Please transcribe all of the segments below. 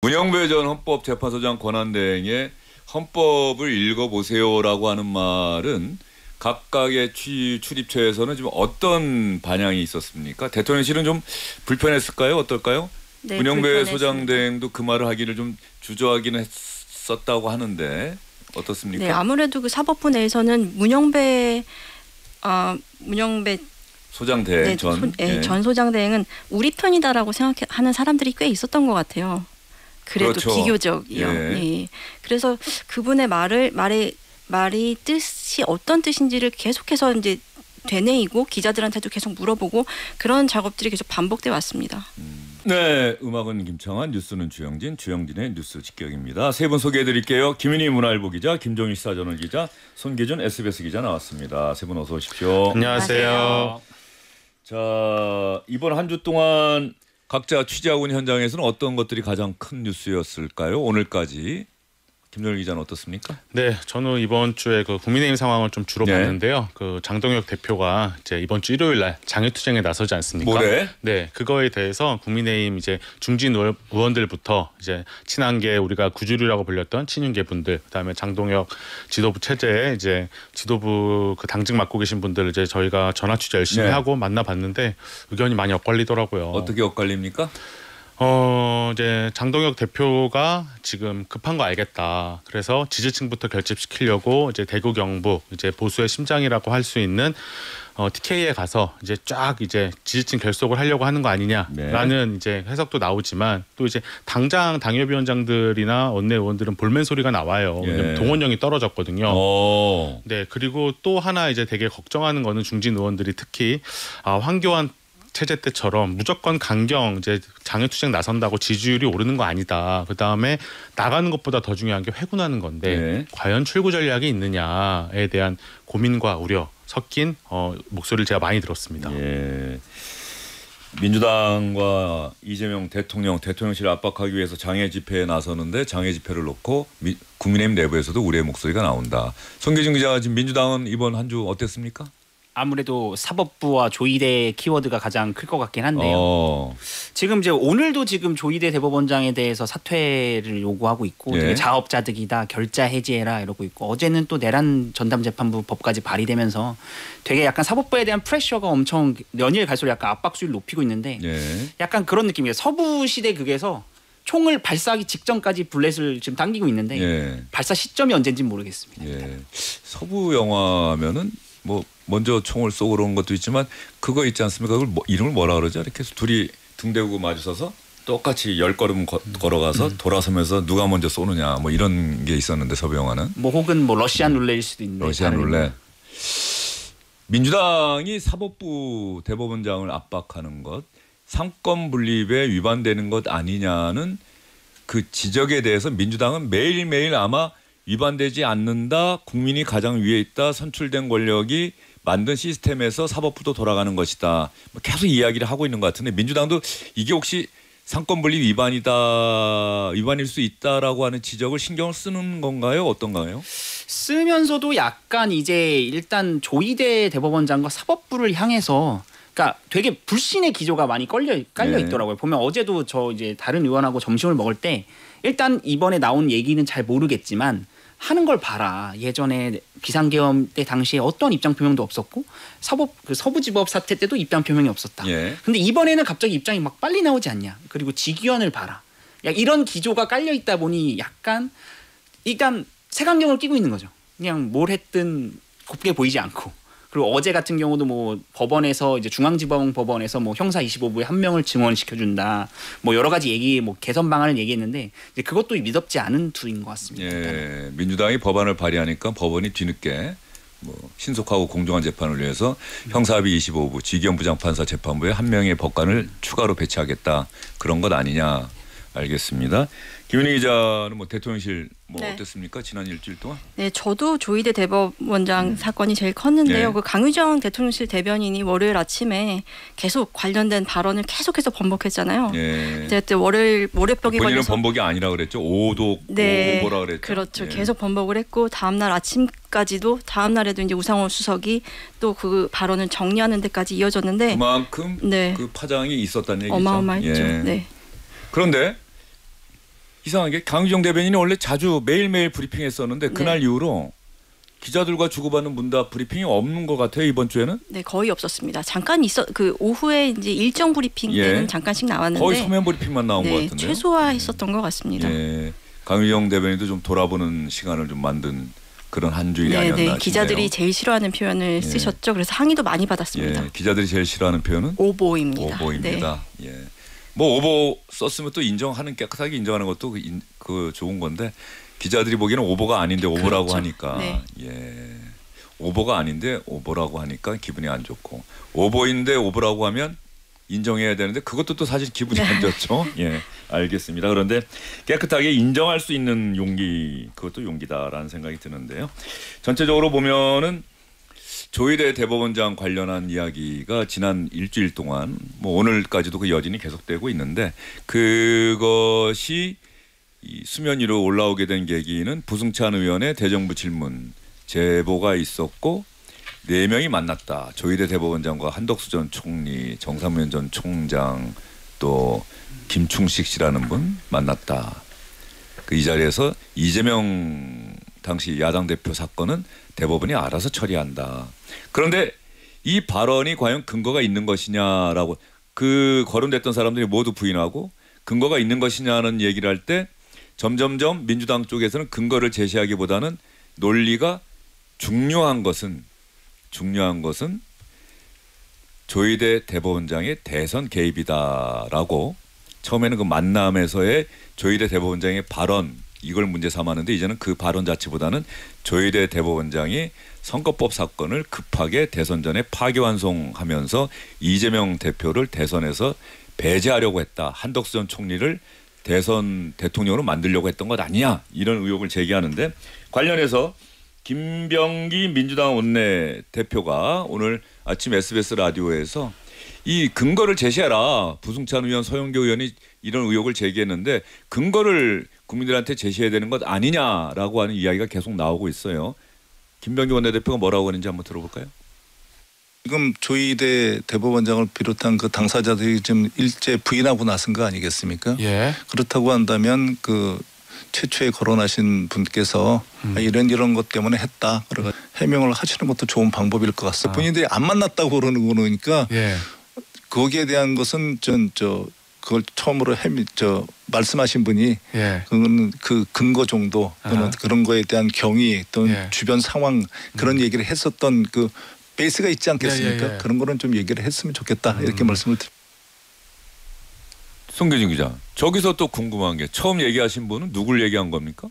문영배 전 헌법재판소장 권한대행의 헌법을 읽어보세요라고 하는 말은 각각의 출입처에서는 지금 어떤 반향이 있었습니까? 대통령실은 좀 불편했을까요? 어떨까요? 네, 문영배 소장대행도 그 말을 하기를 좀 주저하기는 했었다고 하는데 어떻습니까? 네, 아무래도 그 사법부 내에서는 문영배 소장대행 전 소장대행은 우리 편이다라고 생각하는 사람들이 꽤 있었던 것 같아요. 그래도 그렇죠. 비교적이요. 예. 그래서 그분의 말이 뜻이 어떤 뜻인지를 계속해서 이제 되뇌이고 기자들한테도 계속 물어보고 그런 작업들이 계속 반복돼 왔습니다. 네, 음악은 김창완, 뉴스는 주영진의 뉴스 직격입니다. 세 분 소개해드릴게요. 김윤희 문화일보 기자, 김종일 시사저널 기자, 손기준 SBS 기자 나왔습니다. 세 분 어서 오십시오. 안녕하세요. 자, 이번 한 주 동안 각자 취재하고 있는 현장에서는 어떤 것들이 가장 큰 뉴스였을까요? 오늘까지. 김종일 기자는 어떻습니까? 네, 저는 이번 주에 그 국민의힘 상황을 좀 주로 네. 봤는데요. 그 장동혁 대표가 이제 이번 주 일요일 날 장외투쟁에 나서지 않습니까? 뭐래? 네, 그거에 대해서 국민의힘 이제 중진 의원들부터 이제 친한계 우리가 구주류라고 불렸던 친윤계 분들, 그다음에 장동혁 지도부 체제에 이제 지도부 그 당직 맡고 계신 분들 이제 저희가 전화 취재 열심히 네. 하고 만나봤는데 의견이 많이 엇갈리더라고요. 어떻게 엇갈립니까? 이제 장동혁 대표가 지금 급한 거 알겠다. 그래서 지지층부터 결집시키려고 이제 대구 경북 이제 보수의 심장이라고 할 수 있는 TK에 가서 이제 쫙 이제 지지층 결속을 하려고 하는 거 아니냐라는 이제 해석도 나오지만 또 이제 당장 당협위원장들이나 원내 의원들은 볼멘 소리가 나와요. 왜냐면 동원령이 떨어졌거든요. 네, 그리고 또 하나 이제 되게 걱정하는 거는 중진 의원들이 특히 황교안 체제 때처럼 무조건 강경 이제 장외투쟁 나선다고 지지율이 오르는 거 아니다. 그 다음에 나가는 것보다 더 중요한 게 회군하는 건데 과연 출구 전략이 있느냐에 대한 고민과 우려 섞인 목소리를 제가 많이 들었습니다. 예. 민주당과 이재명 대통령실을 압박하기 위해서 장외 집회에 나서는데 장외 집회를 놓고 국민의힘 내부에서도 우려의 목소리가 나온다. 손기준 기자가 지금 민주당은 이번 한 주 어땠습니까? 아무래도 사법부와 조희대 키워드가 가장 클 것 같긴 한데요. 지금 이제 오늘도 지금 조희대 대법원장에 대해서 사퇴를 요구하고 있고 되게 자업자득이다, 결자 해지해라 이러고 있고 어제는 또 내란 전담재판부 법까지 발의되면서 되게 약간 사법부에 대한 프레셔가 엄청 연일 갈수록 약간 압박수위를 높이고 있는데 약간 그런 느낌이에요. 서부 시대 극에서 총을 발사하기 직전까지 블렛을 지금 당기고 있는데 발사 시점이 언제인지는 모르겠습니다. 서부 영화면은 뭐 먼저 총을 쏘고 그런 것도 있지만 그거 있지 않습니까? 그걸 이름을 뭐라 그러죠? 이렇게 해서 둘이 등대고 마주서서 똑같이 10걸음 걸어가서 돌아서면서 누가 먼저 쏘느냐 뭐 이런 게 있었는데 서부 영화는 뭐 혹은 뭐 러시안 룰렛일 수도 있는데 러시안 룰렛. 민주당이 사법부 대법원장을 압박하는 것 상권 분립에 위반되는 것 아니냐는 그 지적에 대해서 민주당은 매일매일 아마 위반되지 않는다. 국민이 가장 위에 있다. 선출된 권력이 만든 시스템에서 사법부도 돌아가는 것이다. 계속 이야기를 하고 있는 것 같은데 민주당도 이게 혹시 상권분립 위반일 수 있다라고 하는 지적을 신경을 쓰는 건가요? 어떤가요? 쓰면서도 약간 이제 일단 조희대 대법원장과 사법부를 향해서 그러니까 되게 불신의 기조가 많이 깔려 있더라고요. 보면 어제도 저 이제 다른 의원하고 점심을 먹을 때 일단 이번에 나온 얘기는 잘 모르겠지만 하는 걸 봐라. 예전에 비상계엄 때 당시에 어떤 입장 표명도 없었고 서부지법 사태 때도 입장 표명이 없었다. 근데 이번에는 갑자기 입장이 막 빨리 나오지 않냐. 그리고 직위원을 봐라. 이런 기조가 깔려 있다 보니 약간 일단 색안경을 끼고 있는 거죠. 그냥 뭘 했든 곱게 보이지 않고. 그리고 어제 같은 경우도 뭐 법원에서 이제 중앙지방 법원에서 뭐 형사 25부에 한 명을 증언시켜준다. 뭐 여러 가지 얘기, 뭐 개선 방안을 얘기했는데 이제 그것도 믿업지 않은 투인 것 같습니다. 민주당이 법안을 발의하니까 법원이 뒤늦게 뭐 신속하고 공정한 재판을 위해서 형사합의 25부 지기현 부장판사 재판부에 한 명의 법관을 추가로 배치하겠다. 그런 것 아니냐. 알겠습니다. 김윤희 기자는 뭐 대통령실 뭐 어땠습니까? 지난 일주일 동안? 네, 저도 조희대 대법원장 사건이 제일 컸는데요. 그 강유정 대통령실 대변인이 월요일 아침에 계속 관련된 발언을 계속해서 번복했잖아요. 그때 월요일 모래벽이 본인은 걸려서 번복이 아니라 그랬죠. 오독 뭐라 그랬죠. 그렇죠. 계속 번복을 했고 다음날 아침까지도 다음날에도 이제 우상호 수석이 또 그 발언을 정리하는 데까지 이어졌는데 그만큼 그 파장이 있었다는 얘기죠. 어마어마했죠. 그런데 이상하게 강유정 대변인이 원래 자주 매일매일 브리핑했었는데 그날 이후로 기자들과 주고받는 문답 브리핑이 없는 것 같아요. 이번 주에는. 네, 거의 없었습니다. 잠깐 그 오후에 이제 일정 브리핑 때는 잠깐씩 나왔는데 거의 서면 브리핑만 나온 것 같은데. 최소화했었던 것 같습니다. 예. 강유정 대변인도 좀 돌아보는 시간을 좀 만든 그런 한 주일이 아니었나 싶네요. 기자들이 제일 싫어하는 표현을 쓰셨죠. 그래서 항의도 많이 받았습니다. 기자들이 제일 싫어하는 표현은 오보입니다. 오보입니다. 뭐 오보 썼으면 또 깨끗하게 인정하는 것도 그 좋은 건데 기자들이 보기에는 오보가 아닌데 오보라고 그렇죠. 하니까 오보가 아닌데 오보라고 하니까 기분이 안 좋고 오보인데 오보라고 하면 인정해야 되는데 그것도 또 사실 기분이 안 좋죠. 알겠습니다. 그런데 깨끗하게 인정할 수 있는 용기, 그것도 용기다라는 생각이 드는데요. 전체적으로 보면은 조희대 대법원장 관련한 이야기가 지난 일주일 동안 뭐 오늘까지도 그 여진이 계속되고 있는데 그것이 이 수면 위로 올라오게 된 계기는 부승찬 의원의 대정부 질문 제보가 있었고 4명이 만났다. 조희대 대법원장과 한덕수 전 총리, 정상면 전 총장 또 김충식 씨라는 분 만났다. 이 자리에서 이재명 당시 야당 대표 사건은 대법원이 알아서 처리한다. 그런데 이 발언이 과연 근거가 있는 것이냐라고 그 거론됐던 사람들이 모두 부인하고 근거가 있는 것이냐는 얘기를 할 때 점점점 민주당 쪽에서는 근거를 제시하기보다는 논리가 중요한 것은 조희대 대법원장의 대선 개입이다라고 처음에는 그 만남에서의 조희대 대법원장의 발언 이걸 문제 삼았는데 이제는 그 발언 자체보다는 조희대 대법원장이 선거법 사건을 급하게 대선 전에 파기환송하면서 이재명 대표를 대선에서 배제하려고 했다. 한덕수 전 총리를 대선 대통령으로 만들려고 했던 것 아니냐 이런 의혹을 제기하는데 관련해서 김병기 민주당 원내대표가 오늘 아침 SBS 라디오에서 이 근거를 제시해라. 부승찬 의원, 서영교 의원이 이런 의혹을 제기했는데 근거를 국민들한테 제시해야 되는 것 아니냐라고 하는 이야기가 계속 나오고 있어요. 김병기 원내대표가 뭐라고 하는지 한번 들어볼까요? 지금 조희대 대법원장을 비롯한 그 당사자들이 지금 일제 부인하고 나선 거 아니겠습니까? 그렇다고 한다면 그 최초에 거론하신 분께서 이런 것 때문에 했다. 그래서 해명을 하시는 것도 좋은 방법일 것 같습니다. 본인들이 안 만났다고 그러는 거니까 거기에 대한 것은 그걸 처음으로 말씀하신 분이 그거는 그 근거 정도 또는 그런 거에 대한 경위 또는 주변 상황 그런 얘기를 했었던 그 베이스가 있지 않겠습니까? 그런 거는 좀 얘기를 했으면 좋겠다 이렇게 말씀을 드립니다. 송교진 기자, 저기서 또 궁금한 게 처음 얘기하신 분은 누굴 얘기한 겁니까?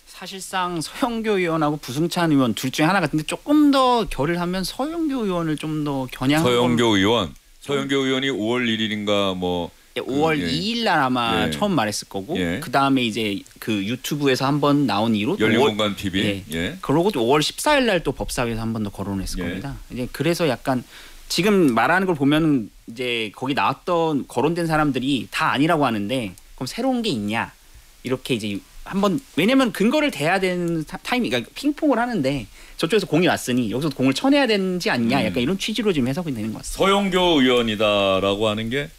사실상 서영교 의원하고 부승찬 의원 둘 중에 하나 같은데 조금 더 결을 하면 서영교 의원을 좀 더 겨냥한 서영교 의원이 5월 1일인가 뭐 5월 2일 날 아마 처음 말했을 거고 그다음에 이제 그 유튜브에서 한번 나온 이후로 열린공간 TV 그러고 5월 14일 날 또 법사위에서 한 번 더 거론을 했을 겁니다. 이제 그래서 약간 지금 말하는 걸 보면 이제 거기 나왔던 거론된 사람들이 다 아니라고 하는데 그럼 새로운 게 있냐 이렇게 이제 한번 왜냐면 근거를 대야 되는 타이밍 그러니까 핑퐁을 하는데 저쪽에서 공이 왔으니 여기서 공을 쳐내야 되는지 아니냐 약간 이런 취지로 지금 해석이 되는 것 같습니다. 서영교 의원이다라고 하는 게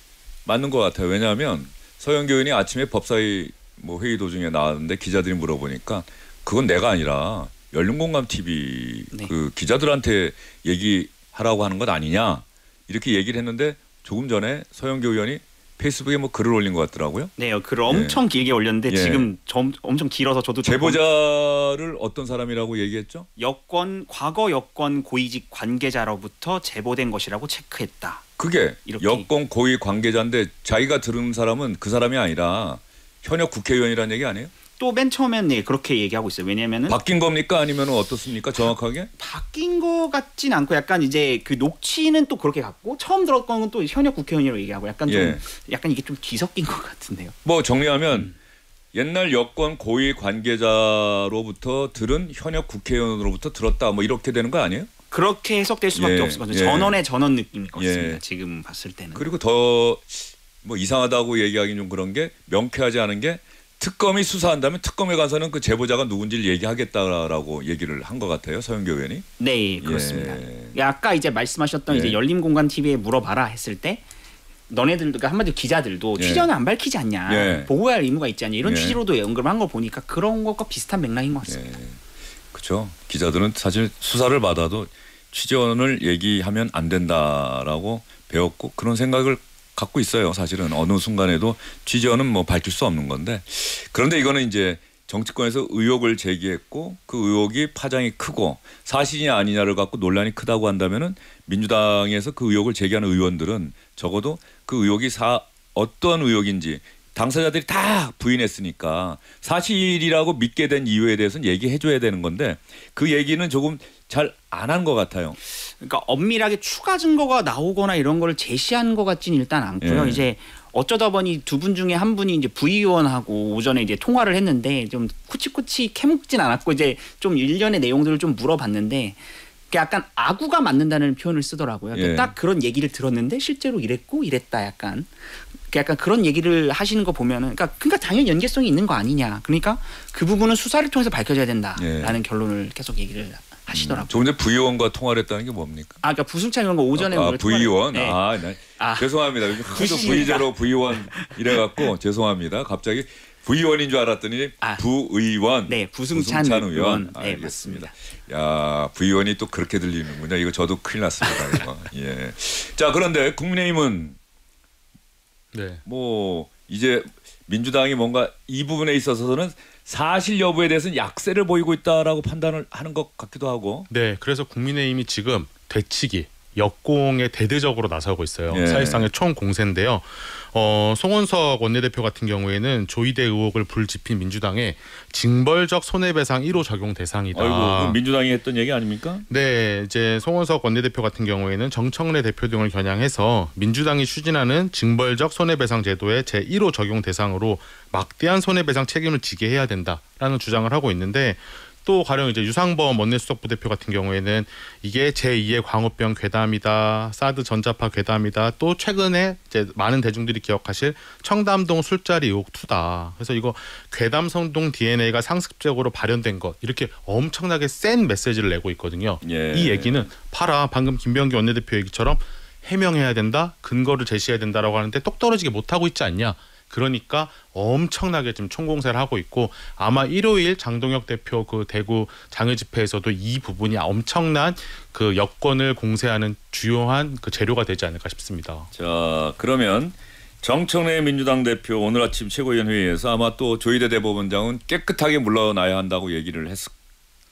맞는 것 같아요. 왜냐하면 서영교 의원이 아침에 법사위 뭐 회의 도중에 나왔는데 기자들이 물어보니까 그건 내가 아니라 열린공감 TV 그 기자들한테 얘기하라고 하는 것 아니냐 이렇게 얘기를 했는데 조금 전에 서영교 의원이 페이스북에 뭐 글을 올린 것 같더라고요. 네, 글을 엄청 길게 올렸는데 지금 엄청 길어서 저도 제보자를 어떤 사람이라고 얘기했죠? 과거 여권 고위직 관계자로부터 제보된 것이라고 체크했다. 그게 여권 고위 관계자인데 자기가 들은 사람은 그 사람이 아니라 현역 국회의원이라는 얘기 아니에요? 또 맨 처음엔 그렇게 얘기하고 있어요. 왜냐면은 바뀐 겁니까 아니면 어떻습니까? 정확하게? 바뀐 거 같진 않고 약간 이제 그 녹취는 또 그렇게 갔고 처음 들었던 건 또 현역 국회의원이라고 얘기하고 약간 좀 약간 이게 좀 뒤섞인 것 같은데요. 뭐 정리하면 옛날 여권 고위 관계자로부터 들은 현역 국회의원으로부터 들었다 뭐 이렇게 되는 거 아니에요? 그렇게 해석될 수밖에 없을 것 같아요. 전원의 전원 느낌일 것 같습니다. 지금 봤을 때는. 그리고 더 뭐 이상하다고 얘기하기는 좀 그런 게 명쾌하지 않은 게 특검이 수사한다면 특검에 가서는 그 제보자가 누군지를 얘기하겠다라고 얘기를 한 것 같아요. 서영교 의원이. 네, 그렇습니다. 아까 이제 말씀하셨던 이제 열린공간 TV에 물어봐라 했을 때 너네들도 그러니까 한마디로 기자들도 예. 취재원은 안 밝히지 않냐, 예. 보고해야 할 의무가 있지 않냐 이런 예. 취지로도 언급한 거 보니까 그런 것과 비슷한 맥락인 것 같습니다. 그렇죠. 기자들은 사실 수사를 받아도 취재원을 얘기하면 안 된다라고 배웠고 그런 생각을 갖고 있어요. 사실은 어느 순간에도 취재원은 뭐 밝힐 수 없는 건데 그런데 이거는 이제 정치권에서 의혹을 제기했고 그 의혹이 파장이 크고 사실이냐 아니냐를 갖고 논란이 크다고 한다면은 민주당에서 그 의혹을 제기하는 의원들은 적어도 그 의혹이 어떤 의혹인지 당사자들이 다 부인했으니까 사실이라고 믿게 된 이유에 대해서는 얘기해 줘야 되는 건데 그 얘기는 조금 잘 안 한 것 같아요. 그러니까 엄밀하게 추가 증거가 나오거나 이런 걸 제시한 것 같지는 일단 않고요. 예. 이제 어쩌다 보니 두 분 중에 한 분이 이제 부의원하고 오전에 이제 통화를 했는데 좀 코치코치 캐묻진 않았고 이제 좀 일련의 내용들을 좀 물어봤는데 약간 아구가 맞는다는 표현을 쓰더라고요. 그러니까 예. 딱 그런 얘기를 들었는데 실제로 이랬고 이랬다 약간 그런 얘기를 하시는 거 보면은 그러니까 당연히 연계성이 있는 거 아니냐. 그러니까 그 부분은 수사를 통해서 밝혀져야 된다라는 결론을 계속 얘기를 하시더라고요. 조금 전에 부의원과 통화를 했다는 게 뭡니까? 그러니까 부승찬 의원과 오전에 오늘 부의원. 네. 죄송합니다. 하도 부의제로 부의원 이래갖고 죄송합니다. 갑자기 부의원인 줄 알았더니 부의원. 네, 부승찬 의원. 네, 알겠습니다. 야, 부의원이 또 그렇게 들리는군요. 이거 저도 큰일 났습니다. 이거. 예. 자, 그런데 국민의힘은 뭐 이제 민주당이 뭔가 이 부분에 있어서는 사실 여부에 대해서는 약세를 보이고 있다라고 판단을 하는 것 같기도 하고. 네, 그래서 국민의힘이 지금 되치기 역공에 대대적으로 나서고 있어요. 예. 사실상의 총 공세인데요. 송원석 원내대표 같은 경우에는 조이대 의혹을 불지핀 민주당의 징벌적 손해배상 1호 적용 대상이다. 아이고, 민주당이 했던 얘기 아닙니까? 네, 이제 송원석 원내대표 같은 경우에는 정청래 대표 등을 겨냥해서 민주당이 추진하는 징벌적 손해배상 제도의 제1호 적용 대상으로 막대한 손해배상 책임을 지게 해야 된다라는 주장을 하고 있는데 또 가령 이제 유상범 원내수석 부대표 같은 경우에는 이게 제2의 광우병 괴담이다, 사드 전자파 괴담이다, 또 최근에 이제 많은 대중들이 기억하실 청담동 술자리 의혹 2다. 그래서 이거 괴담성동 DNA가 상습적으로 발현된 것 이렇게 엄청나게 센 메시지를 내고 있거든요. 예. 이 얘기는 방금 김병기 원내대표 얘기처럼 해명해야 된다, 근거를 제시해야 된다라고 하는데 똑 떨어지게 못하고 있지 않냐. 그러니까 엄청나게 지금 총공세를 하고 있고 아마 일요일 장동혁 대표 그 대구 장외 집회에서도 이 부분이 엄청난 그 여권을 공세하는 주요한 그 재료가 되지 않을까 싶습니다. 자, 그러면 정청래 민주당 대표 오늘 아침 최고위원 회의에서 아마 또 조희대 대법원장은 깨끗하게 물러나야 한다고 얘기를 했을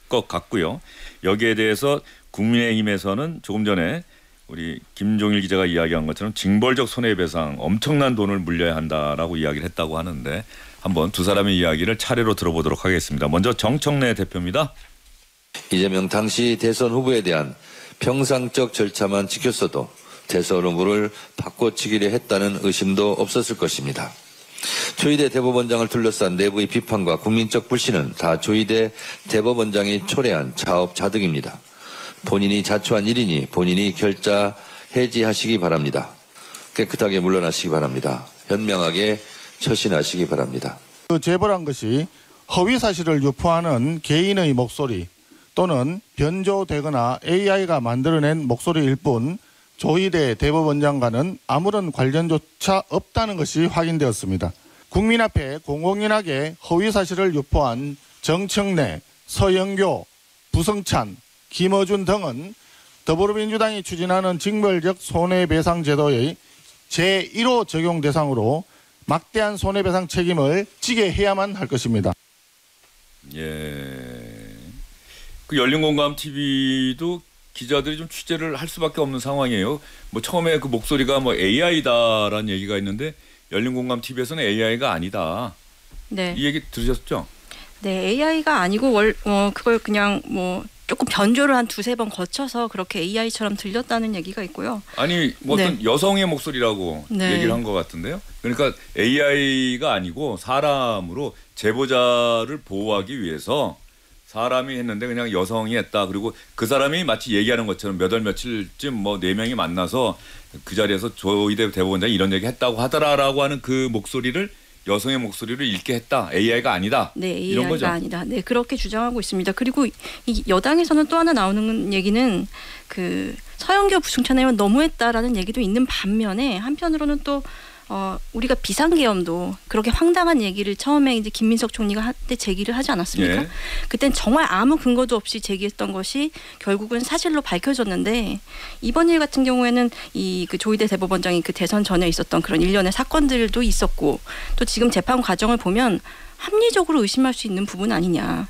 것 같고요. 여기에 대해서 국민의힘에서는 조금 전에 우리 김종일 기자가 이야기한 것처럼 징벌적 손해배상 엄청난 돈을 물려야 한다라고 이야기를 했다고 하는데 한번 두 사람의 이야기를 차례로 들어보도록 하겠습니다. 먼저 정청래 대표입니다. 이재명 당시 대선 후보에 대한 평상적 절차만 지켰어도 대선 후보를 바꿔치기를 했다는 의심도 없었을 것입니다. 조희대 대법원장을 둘러싼 내부의 비판과 국민적 불신은 다 조희대 대법원장이 초래한 자업자득입니다. 본인이 자초한 일이니 본인이 결자 해지하시기 바랍니다. 깨끗하게 물러나시기 바랍니다. 현명하게 처신하시기 바랍니다. 그 재벌한 것이 허위 사실을 유포하는 개인의 목소리 또는 변조되거나 AI가 만들어낸 목소리일 뿐 조희대 대법원장과는 아무런 관련조차 없다는 것이 확인되었습니다. 국민 앞에 공공연하게 허위 사실을 유포한 정청래, 서영교, 부성찬, 김어준 등은 더불어민주당이 추진하는 징벌적 손해배상 제도의 제1호 적용 대상으로 막대한 손해배상 책임을 지게 해야만 할 것입니다. 예. 그 열린공감 TV도 기자들이 좀 취재를 할 수밖에 없는 상황이에요. 뭐 처음에 그 목소리가 뭐 AI다라는 얘기가 있는데 열린공감 TV에서는 AI가 아니다. 네. 이 얘기 들으셨죠? 네, AI가 아니고 그걸 그냥 뭐 조금 변조를 한 2-3번 거쳐서 그렇게 AI처럼 들렸다는 얘기가 있고요. 아니 뭐 어떤 여성의 목소리라고 얘기를 한 것 같은데요. 그러니까 AI가 아니고 사람으로 제보자를 보호하기 위해서 사람이 했는데 그냥 여성이 했다. 그리고 그 사람이 마치 얘기하는 것처럼 몇 월 며칠쯤 뭐 4명이 만나서 그 자리에서 조희대 대법원장이 이런 얘기 했다고 하더라라고 하는 그 목소리를 여성의 목소리를 잃게 했다. AI가 아니다. 네, 이런 거죠. AI가 아니다. 네, 그렇게 주장하고 있습니다. 그리고 이 여당에서는 또 하나 나오는 얘기는 그 서영교 부총장 의원 너무했다라는 얘기도 있는 반면에 한편으로는 또 우리가 비상계엄도 그렇게 황당한 얘기를 처음에 이제 김민석 총리가 한때 제기를 하지 않았습니까? 예. 그땐 정말 아무 근거도 없이 제기했던 것이 결국은 사실로 밝혀졌는데 이번 일 같은 경우에는 이 그 조희대 대법원장이 그 대선 전에 있었던 그런 일련의 사건들도 있었고 또 지금 재판 과정을 보면 합리적으로 의심할 수 있는 부분 아니냐.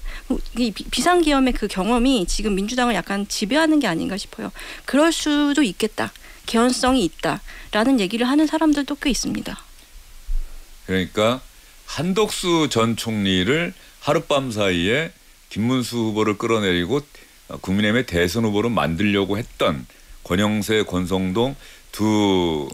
이 비상계엄의 그 경험이 지금 민주당을 약간 지배하는 게 아닌가 싶어요. 그럴 수도 있겠다. 개연성이 있다라는 얘기를 하는 사람들도 꽤 있습니다. 그러니까 한덕수 전 총리를 하룻밤 사이에 김문수 후보를 끌어내리고 국민의힘의 대선 후보로 만들려고 했던 권영세, 권성동 두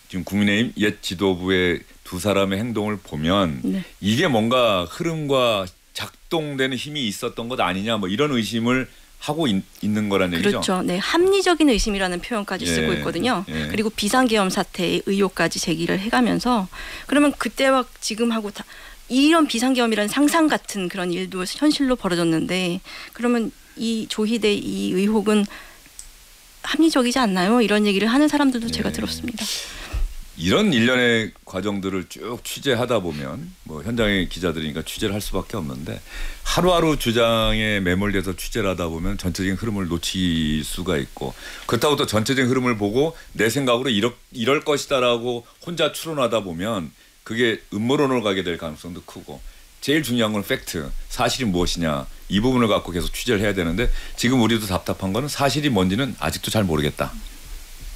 지금 국민의힘 옛 지도부의 두 사람의 행동을 보면 네. 이게 뭔가 흐름과 작동되는 힘이 있었던 것 아니냐 뭐 이런 의심을 하고 있는 거란 얘기죠. 그렇죠. 네, 합리적인 의심이라는 표현까지 쓰고 있거든요. 예. 그리고 비상계엄 사태의 의혹까지 제기를 해가면서 그러면 그때와 지금하고 다 이런 비상계엄이라는 상상 같은 그런 일도 현실로 벌어졌는데 그러면 이 조희대 이 의혹은 합리적이지 않나요? 이런 얘기를 하는 사람들도 제가 들었습니다. 이런 일련의 과정들을 쭉 취재하다 보면 뭐 현장의 기자들이니까 취재를 할 수밖에 없는데 하루하루 주장에 매몰돼서 취재를 하다 보면 전체적인 흐름을 놓칠 수가 있고 그렇다고 또 전체적인 흐름을 보고 내 생각으로 이럴 것이다라고 혼자 추론하다 보면 그게 음모론으로 가게 될 가능성도 크고 제일 중요한 건 팩트, 사실이 무엇이냐 이 부분을 갖고 계속 취재를 해야 되는데 지금 우리도 답답한 거는 사실이 뭔지는 아직도 잘 모르겠다.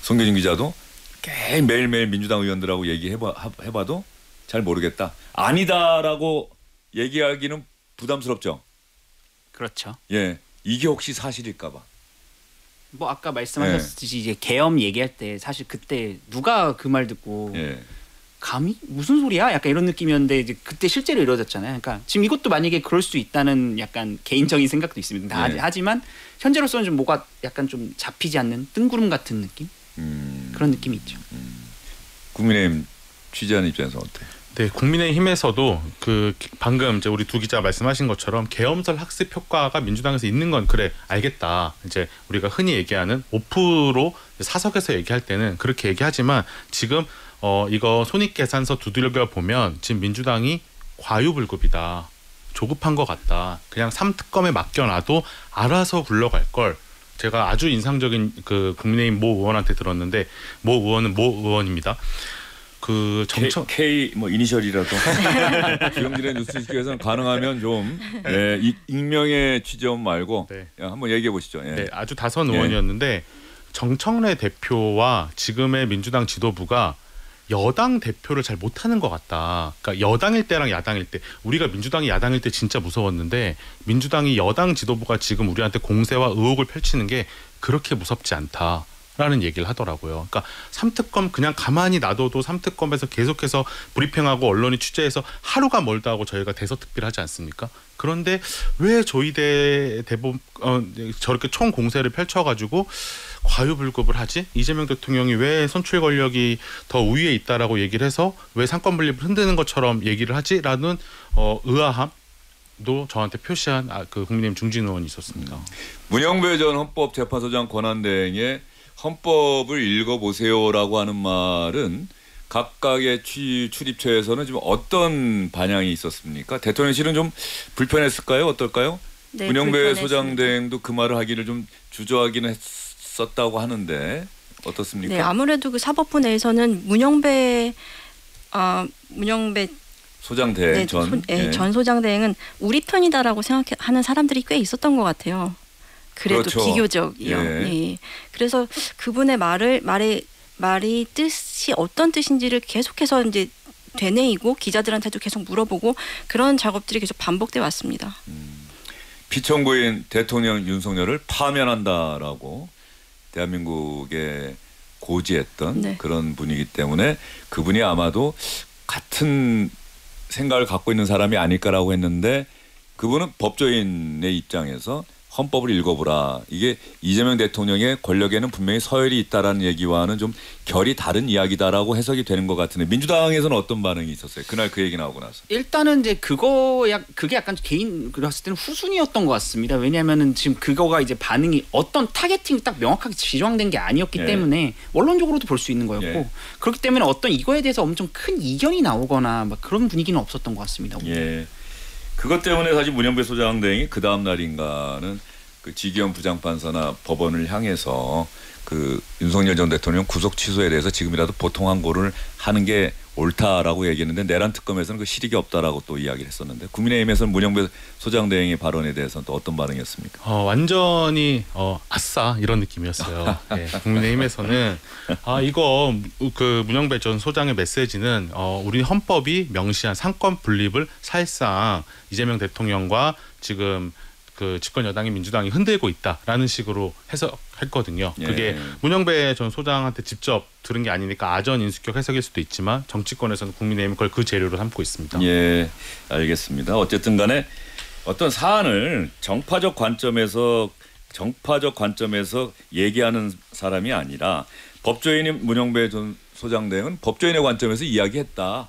송교진 기자도 매일매일 민주당 의원들하고 얘기해봐도 잘 모르겠다. 아니다라고 얘기하기는 부담스럽죠. 그렇죠. 예, 이게 혹시 사실일까 봐. 뭐 아까 말씀하셨듯이 이제 계엄 얘기할 때 사실 그때 누가 그 말 듣고 예. 감히 무슨 소리야? 약간 이런 느낌이었는데 이제 그때 실제로 이루어졌잖아요. 그러니까 지금 이것도 만약에 그럴 수 있다는 약간 개인적인 생각도 있습니다. 예. 하지만 현재로서는 좀 뭐가 약간 좀 잡히지 않는 뜬구름 같은 느낌? 그런 느낌이 있죠. 국민의힘 취재하는 입장에서 어때요? 네, 국민의힘에서도 그 방금 이제 우리 두 기자 말씀하신 것처럼 계엄설 학습 효과가 민주당에서 있는 건 그래 알겠다. 이제 우리가 흔히 얘기하는 5% 사석에서 얘기할 때는 그렇게 얘기하지만 지금 이거 손익계산서 두들겨 보면 지금 민주당이 과유불급이다. 조급한 것 같다. 그냥 3특검에 맡겨놔도 알아서 굴러갈 걸. 제가 아주 인상적인 그 국민의힘 모 의원한테 들었는데 모 의원은 모 의원입니다. 그 정청 K 뭐 이니셜이라도 주영진의 뉴스시켜서는 가능하면 좀 익명의 취재원 말고 네. 한번 얘기해 보시죠. 예. 네, 아주 다선 의원이었는데 정청래 대표와 지금의 민주당 지도부가 여당 대표를 잘 못하는 것 같다. 그러니까 여당일 때랑 야당일 때 우리가 민주당이 야당일 때 진짜 무서웠는데 민주당이 여당 지도부가 지금 우리한테 공세와 의혹을 펼치는 게 그렇게 무섭지 않다라는 얘기를 하더라고요. 그러니까 3특검 그냥 가만히 놔둬도 3특검에서 계속해서 브리핑하고 언론이 취재해서 하루가 멀다 하고 저희가 대서특필하지 않습니까? 그런데 왜 조희대 저렇게 총 공세를 펼쳐가지고 과유불급을 하지? 이재명 대통령이 왜 선출 권력이 더 우위에 있다라고 얘기를 해서 왜 상권 분립을 흔드는 것처럼 얘기를 하지?라는 의아함도 저한테 표시한 그 국민의힘 중진 의원이 있었습니다. 문영배 전 헌법재판소장 권한대행의 헌법을 읽어보세요라고 하는 말은 각각의 출입처에서는 지금 어떤 반향이 있었습니까? 대통령실은 좀 불편했을까요? 어떨까요? 네, 문영배 불편했습니다. 소장대행도 그 말을 하기를 좀 주저하기는 했었다고 하는데 어떻습니까? 네, 아무래도 그 사법부 내에서는 문영배 소장대행 전 소장대행은 우리 편이다라고 생각하는 사람들이 꽤 있었던 것 같아요. 그래도 그렇죠. 비교적이요. 예. 예. 그래서 그분의 말이 뜻이 어떤 뜻인지를 계속해서 이제 되뇌이고 기자들한테도 계속 물어보고 그런 작업들이 계속 반복돼 왔습니다. 피청구인 대통령 윤석열을 파면한다라고 대한민국에 고지했던 네. 그런 분이기 때문에 그분이 아마도 같은 생각을 갖고 있는 사람이 아닐까라고 했는데 그분은 법조인의 입장에서 헌법을 읽어보라. 이게 이재명 대통령의 권력에는 분명히 서열이 있다라는 얘기와는 좀 결이 다른 이야기다라고 해석이 되는 것 같은데 민주당에서는 어떤 반응이 있었어요? 그날 그 얘기 나오고 나서. 일단은 이제 그게 약간 개인 그랬을 때는 후순위였던 것 같습니다. 왜냐하면은 지금 그거가 이제 반응이 어떤 타겟팅이 딱 명확하게 지정된 게 아니었기 예. 때문에 원론적으로도 볼 수 있는 거였고 예. 그렇기 때문에 어떤 이거에 대해서 엄청 큰 이견이 나오거나 막 그런 분위기는 없었던 것 같습니다. 예. 그것 때문에 사실 문영배 소장 등이 그 다음 날인가는 그 지기현 부장판사나 법원을 향해서 그 윤석열 전 대통령 구속 취소에 대해서 지금이라도 보통항고를 하는 게 옳다라고 얘기했는데 내란 특검에서는 그 실익이 없다라고 또 이야기를 했었는데 국민의힘에서는 문영배 소장 대행의 발언에 대해서는 또 어떤 반응이었습니까? 완전히 아싸 이런 느낌이었어요. 예, 국민의힘에서는 이거 그 문영배 전 소장의 메시지는 우리 헌법이 명시한 상권 분립을 사실상 이재명 대통령과 지금 그 집권 여당인 민주당이 흔들고 있다라는 식으로 해석했거든요. 예. 그게 문영배 전 소장한테 직접 들은 게 아니니까 아전 인수격 해석일 수도 있지만 정치권에서는 국민의힘은 그걸 그 재료로 삼고 있습니다. 예, 알겠습니다. 어쨌든 간에 어떤 사안을 정파적 관점에서 얘기하는 사람이 아니라 법조인인 문영배 전 소장 등은 법조인의 관점에서 이야기했다.